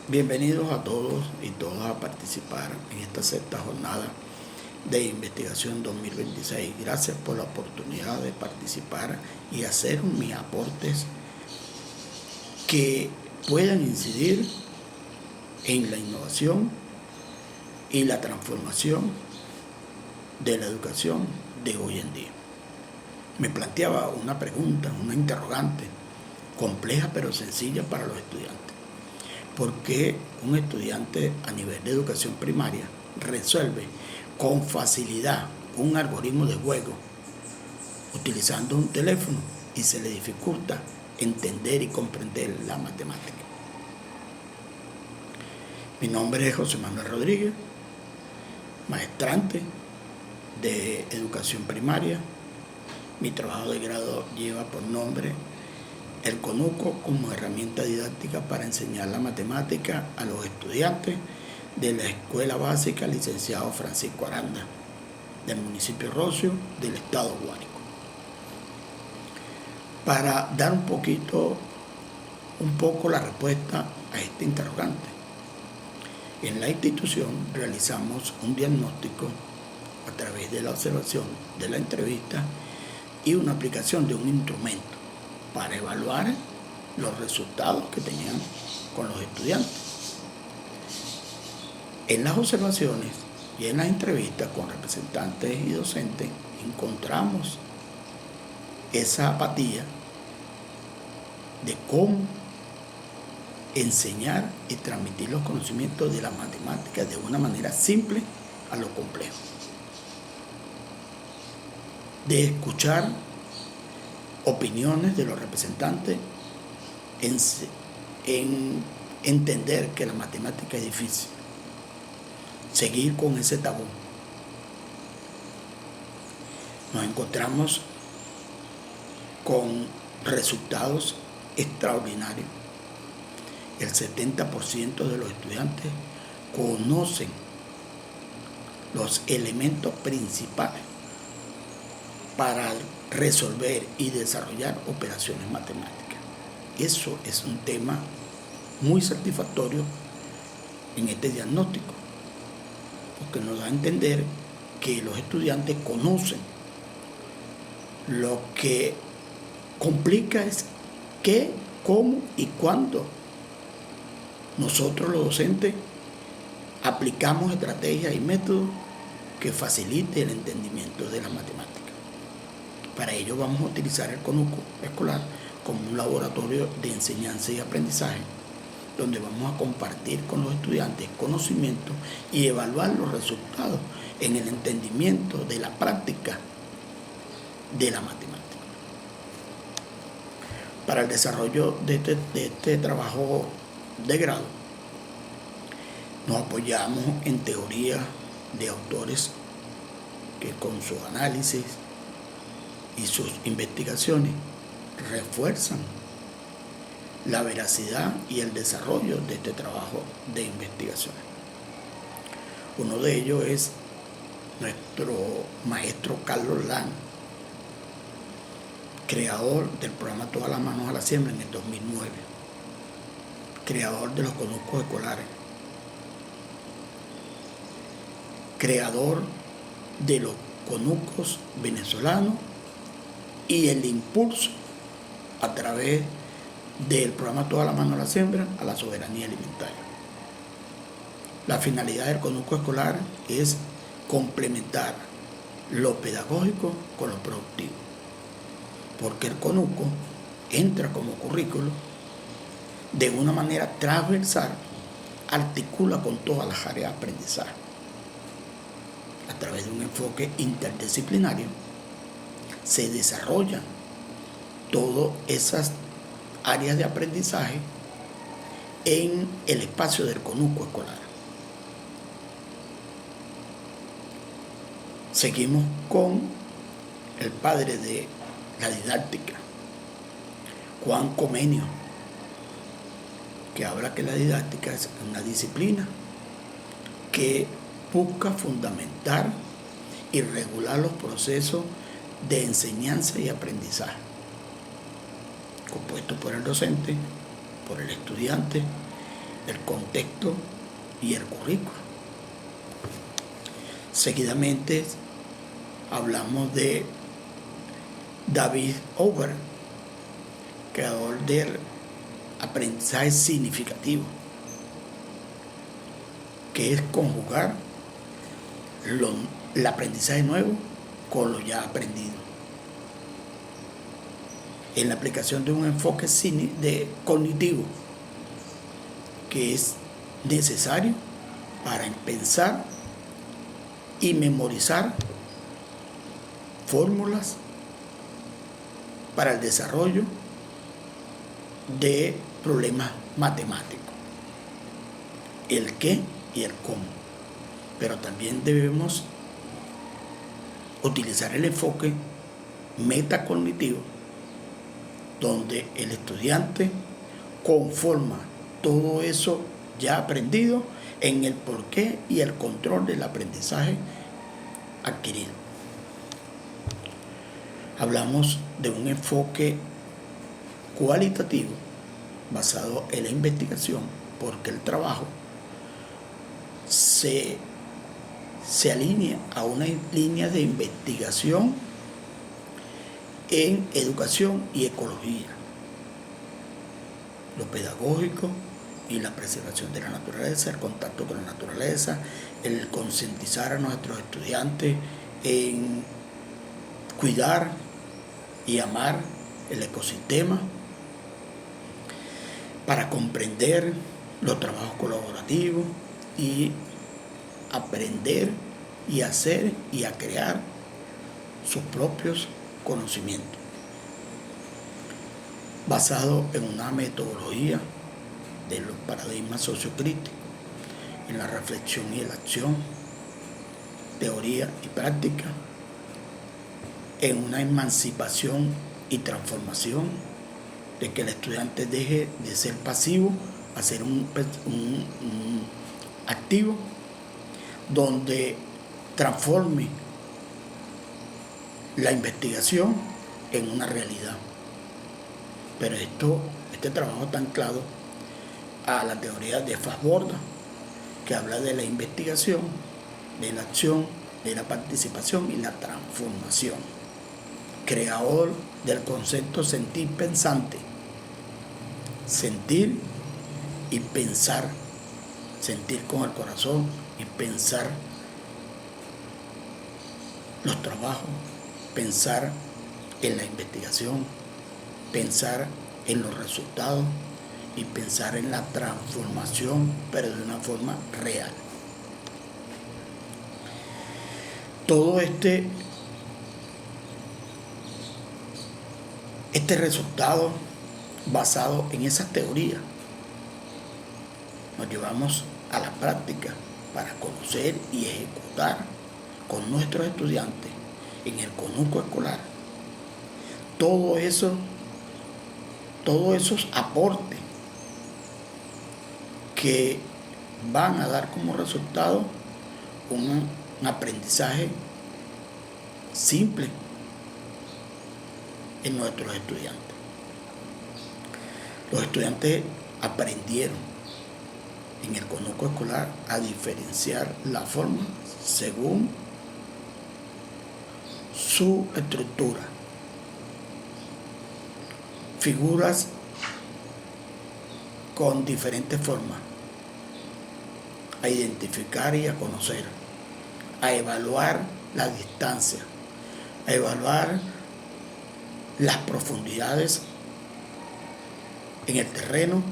Bienvenidos a todos y todas a participar en esta sexta jornada de investigación 2026. Gracias por la oportunidad de participar y hacer mis aportes que puedan incidir en la innovación y la transformación de la educación de hoy en día. Me planteaba una pregunta, una interrogante, compleja pero sencilla para los estudiantes. ¿Por qué un estudiante a nivel de educación primaria resuelve con facilidad un algoritmo de juego utilizando un teléfono y se le dificulta entender y comprender la matemática? Mi nombre es José Manuel Rodríguez, maestrante de educación primaria. Mi trabajo de grado lleva por nombre el CONUCO como herramienta didáctica para enseñar la matemática a los estudiantes de la Escuela Básica Licenciado Francisco Aranda, del municipio Rocio, del estado Guárico. Para dar un poco la respuesta a este interrogante, en la institución realizamos un diagnóstico a través de la observación de la entrevista y una aplicación de un instrumento para evaluar los resultados que tenían con los estudiantes. En las observaciones y en las entrevistas con representantes y docentes encontramos esa apatía de cómo enseñar y transmitir los conocimientos de las matemáticas de una manera simple a lo complejo. De escuchar opiniones de los representantes en entender que la matemática es difícil, seguir con ese tabú. Nos encontramos con resultados extraordinarios. El 70% de los estudiantes conocen los elementos principales para resolver y desarrollar operaciones matemáticas. Eso es un tema muy satisfactorio en este diagnóstico, porque nos da a entender que los estudiantes conocen. Lo que complica es qué, cómo y cuándo nosotros los docentes aplicamos estrategias y métodos que faciliten el entendimiento de la matemática. Para ello vamos a utilizar el CONUCO escolar como un laboratorio de enseñanza y aprendizaje, donde vamos a compartir con los estudiantes conocimientos y evaluar los resultados en el entendimiento de la práctica de la matemática. Para el desarrollo de este trabajo de grado, nos apoyamos en teoría de autores que con su análisis y sus investigaciones refuerzan la veracidad y el desarrollo de este trabajo de investigación. Uno de ellos es nuestro maestro Carlos Lan, creador del programa Todas las Manos a la Siembra en el 2009, creador de los CONUCOs escolares, creador de los CONUCOs venezolanos y el impulso a través del programa Todas las Manos a la Siembra a la soberanía alimentaria. La finalidad del CONUCO escolar es complementar lo pedagógico con lo productivo, porque el CONUCO entra como currículo de una manera transversal, articula con todas las áreas de aprendizaje a través de un enfoque interdisciplinario. Se desarrollan todas esas áreas de aprendizaje en el espacio del CONUCO escolar. Seguimos con el padre de la didáctica, Juan Comenio, que habla que la didáctica es una disciplina que busca fundamentar y regular los procesos de enseñanza y aprendizaje, compuesto por el docente, por el estudiante el contexto y el currículo. Seguidamente hablamos de David Over, creador del aprendizaje significativo, que es conjugar el aprendizaje nuevo con lo ya aprendido, en la aplicación de un enfoque cognitivo que es necesario para pensar y memorizar fórmulas para el desarrollo de problemas matemáticos, el qué y el cómo. Pero también debemos utilizar el enfoque metacognitivo, donde el estudiante conforma todo eso ya aprendido en el porqué y el control del aprendizaje adquirido. Hablamos de un enfoque cualitativo basado en la investigación, porque el trabajo se alinea a una línea de investigación en educación y ecología, lo pedagógico y la preservación de la naturaleza, el contacto con la naturaleza, el concientizar a nuestros estudiantes en cuidar y amar el ecosistema, para comprender los trabajos colaborativos y aprender y hacer y a crear sus propios conocimientos, basado en una metodología de los paradigmas sociocríticos, en la reflexión y la acción, teoría y práctica, en una emancipación y transformación, de que el estudiante deje de ser pasivo a ser un activo, donde transforme la investigación en una realidad. Pero este trabajo está anclado a la teoría de Fassborda, que habla de la investigación, de la acción, de la participación y la transformación. Creador del concepto sentir pensante. Sentir y pensar, sentir con el corazón y pensar los trabajos, pensar en la investigación, pensar en los resultados y pensar en la transformación, pero de una forma real. Todo este resultado basado en esas teorías nos llevamos a la práctica para conocer y ejecutar con nuestros estudiantes en el conuco escolar todos esos aportes que van a dar como resultado un aprendizaje simple en nuestros estudiantes. Los estudiantes aprendieron en el conuco escolar a diferenciar la forma según su estructura, figuras con diferentes formas, a identificar y a conocer, a evaluar la distancia, a evaluar las profundidades en el terreno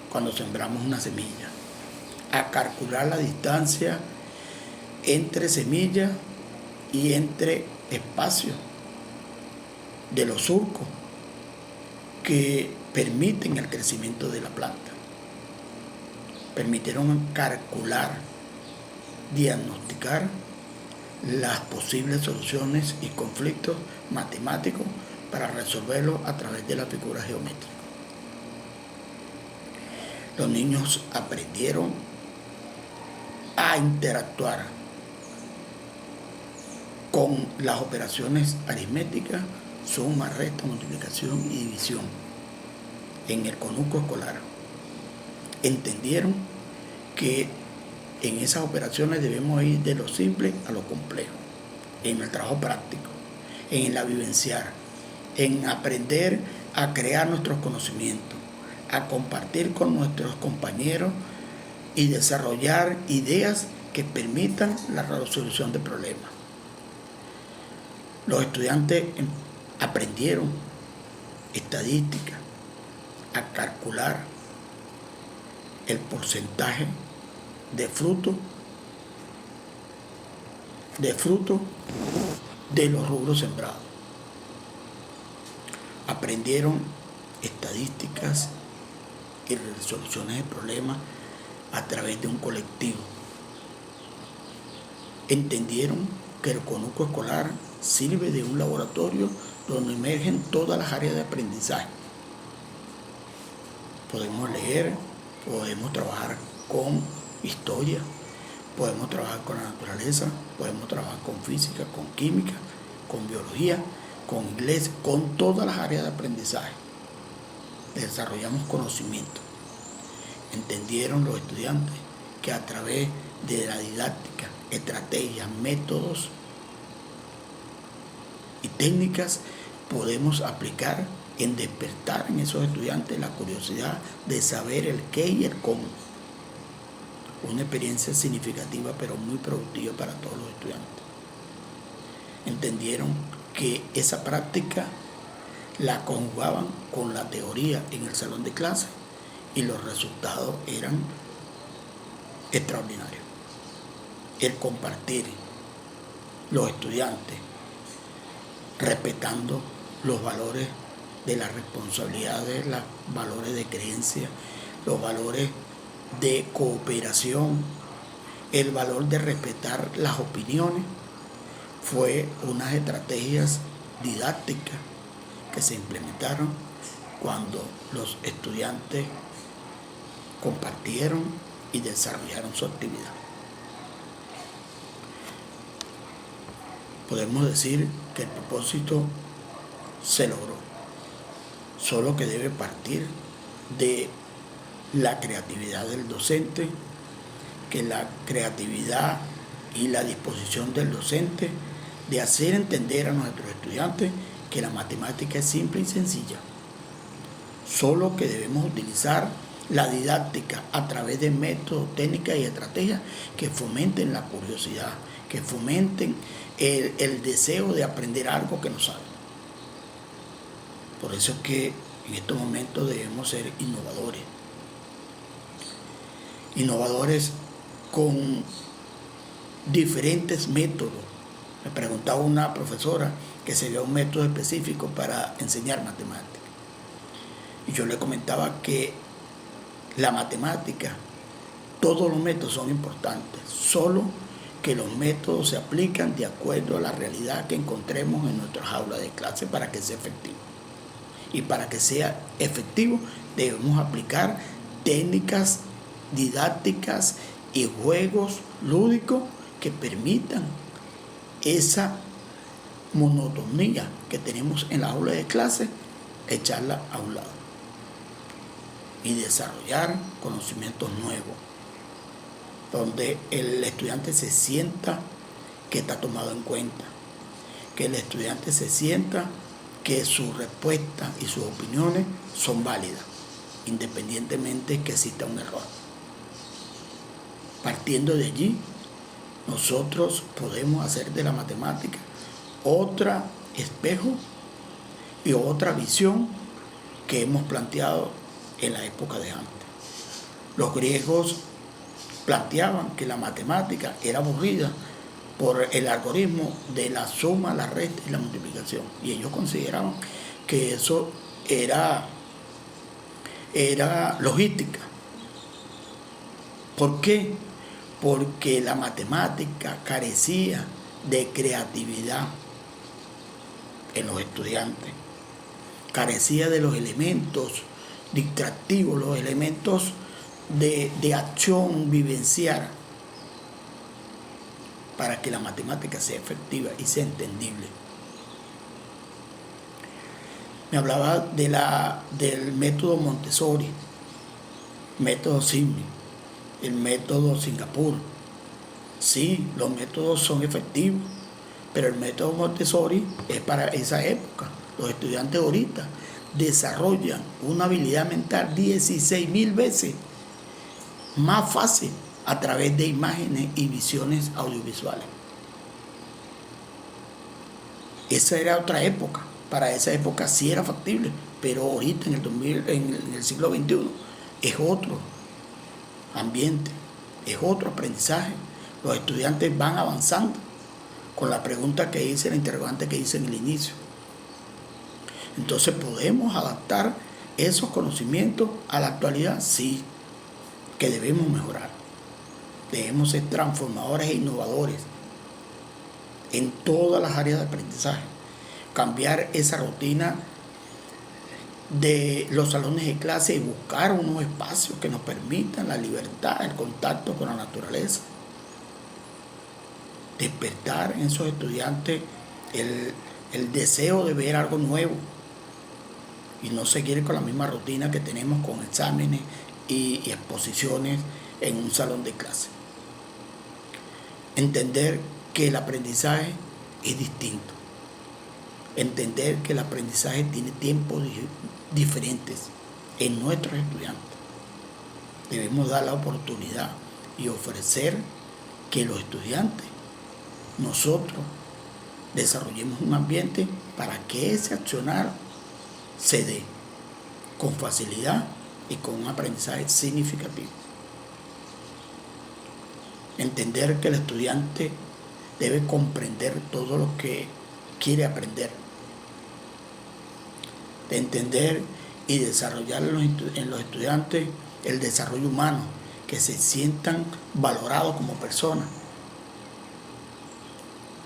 cuando sembramos una semilla, a calcular la distancia entre semillas y entre espacios de los surcos que permiten el crecimiento de la planta. Permitieron calcular, diagnosticar las posibles soluciones y conflictos matemáticos para resolverlos a través de la figura geométrica. Los niños aprendieron a interactuar con las operaciones aritméticas, suma, resta, multiplicación y división en el conuco escolar. entendieron que en esas operaciones debemos ir de lo simple a lo complejo, en el trabajo práctico, en la vivenciar, en aprender a crear nuestros conocimientos, a compartir con nuestros compañeros y desarrollar ideas que permitan la resolución de problemas. Los estudiantes aprendieron estadística, a calcular el porcentaje de fruto de los rubros sembrados. Aprendieron estadísticas y resoluciones de problemas a través de un colectivo. Entendieron que el conuco escolar sirve de un laboratorio donde emergen todas las áreas de aprendizaje. Podemos leer, podemos trabajar con historia, podemos trabajar con la naturaleza, podemos trabajar con física, con química, con biología, con inglés, con todas las áreas de aprendizaje. Desarrollamos conocimiento. Entendieron los estudiantes que a través de la didáctica, estrategias, métodos y técnicas podemos aplicar en despertar en esos estudiantes la curiosidad de saber el qué y el cómo. Una experiencia significativa pero muy productiva para todos los estudiantes. Entendieron que esa práctica la conjugaban con la teoría en el salón de clase y los resultados eran extraordinarios. El compartir los estudiantes respetando los valores de la responsabilidad, los valores de creencia, los valores de cooperación, el valor de respetar las opiniones, fue unas estrategias didácticas que se implementaron cuando los estudiantes compartieron y desarrollaron su actividad. Podemos decir que el propósito se logró, solo que debe partir de la creatividad del docente, que la creatividad y la disposición del docente de hacer entender a nuestros estudiantes que la matemática es simple y sencilla, solo que debemos utilizar la didáctica a través de métodos, técnicas y estrategias que fomenten la curiosidad, que fomenten el deseo de aprender algo que no saben. Por eso es que en estos momentos debemos ser innovadores. Innovadores con diferentes métodos. Me preguntaba una profesora que sería un método específico para enseñar matemáticas. Y yo le comentaba que la matemática, todos los métodos son importantes, solo que los métodos se aplican de acuerdo a la realidad que encontremos en nuestras aulas de clase para que sea efectivo. Y para que sea efectivo debemos aplicar técnicas didácticas y juegos lúdicos que permitan esa monotonía que tenemos en la aula de clase, echarla a un lado y desarrollar conocimientos nuevos, donde el estudiante se sienta que está tomado en cuenta, que el estudiante se sienta que sus respuestas y sus opiniones son válidas, independientemente que exista un error. Partiendo de allí, nosotros podemos hacer de la matemática otro espejo y otra visión que hemos planteado en la época de antes. Los griegos planteaban que la matemática era aburrida por el algoritmo de la suma, la resta y la multiplicación. Y ellos consideraban que eso era logística. ¿Por qué? Porque la matemática carecía de creatividad en los estudiantes, carecía de los elementos distractivos, los elementos de acción vivencial para que la matemática sea efectiva y sea entendible. Me hablaba del método Montessori. método SISMI, el método Singapur. Sí, los métodos son efectivos, pero el método Montessori es para esa época. Los estudiantes ahorita desarrollan una habilidad mental 16.000 veces más fácil a través de imágenes y visiones audiovisuales. Esa era otra época. Para esa época sí era factible, pero ahorita en el siglo XXI es otro ambiente, es otro aprendizaje. Los estudiantes van avanzando con la pregunta que hice, la interrogante que hice en el inicio. Entonces, ¿podemos adaptar esos conocimientos a la actualidad? Sí, que debemos mejorar. Debemos ser transformadores e innovadores en todas las áreas de aprendizaje. Cambiar esa rutina de los salones de clase y buscar unos espacios que nos permitan la libertad, el contacto con la naturaleza. Despertar en esos estudiantes el deseo de ver algo nuevo y no seguir con la misma rutina que tenemos con exámenes y exposiciones en un salón de clase. Entender que el aprendizaje es distinto. Entender que el aprendizaje tiene tiempos diferentes en nuestros estudiantes. Debemos dar la oportunidad y ofrecer que los estudiantes, nosotros, desarrollemos un ambiente para que ese accionar se dé con facilidad y con un aprendizaje significativo. Entender que el estudiante debe comprender todo lo que quiere aprender. De entender y desarrollar en los estudiantes el desarrollo humano, que se sientan valorados como personas.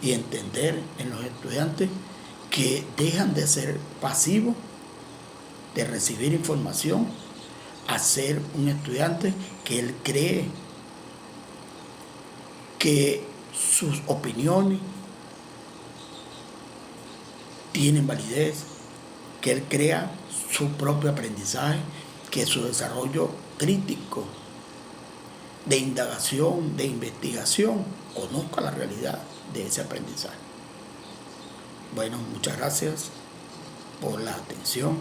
Y entender en los estudiantes que dejan de ser pasivos, de recibir información, a ser un estudiante que él cree que sus opiniones tienen validez, que él crea su propio aprendizaje, que su desarrollo crítico, de indagación, de investigación, conozca la realidad de ese aprendizaje. Bueno, muchas gracias por la atención.